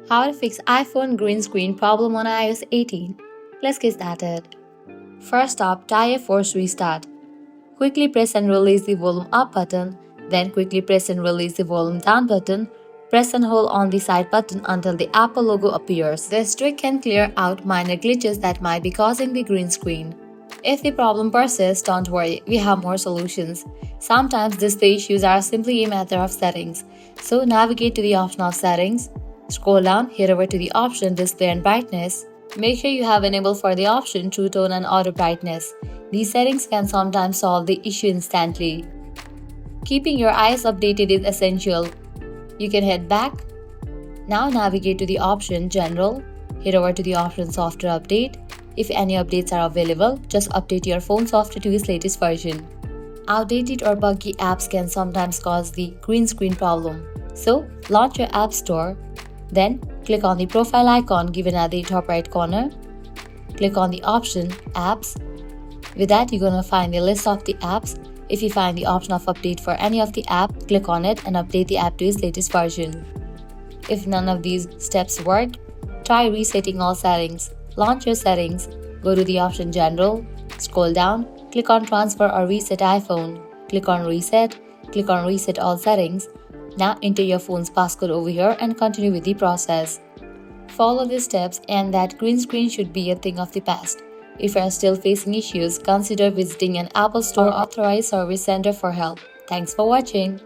How to fix iPhone green screen problem on iOS 18. Let's get started. First up, try a forced restart. Quickly press and release the volume up button, then quickly press and release the volume down button. Press and hold on the side button until the Apple logo appears. This trick can clear out minor glitches that might be causing the green screen. If the problem persists, don't worry, we have more solutions. Sometimes display issues are simply a matter of settings. So navigate to the option of settings. Scroll down, head over to the option Display and Brightness. Make sure you have enabled for the option True Tone and Auto Brightness. These settings can sometimes solve the issue instantly. Keeping your eyes updated is essential. You can head back. Now navigate to the option General. Head over to the option Software Update. If any updates are available, just update your phone software to its latest version. Outdated or buggy apps can sometimes cause the green screen problem. So, launch your App Store. Then, click on the profile icon given at the top right corner. Click on the option Apps. With that, you're gonna find the list of the apps. If you find the option of update for any of the app, click on it and update the app to its latest version. If none of these steps work, try resetting all settings. Launch your settings, go to the option General, scroll down, click on Transfer or Reset iPhone. Click on Reset all settings. Now enter your phone's passcode over here and continue with the process. Follow the steps and that green screen should be a thing of the past. If you are still facing issues, consider visiting an Apple Store authorized service center for help. Thanks for watching.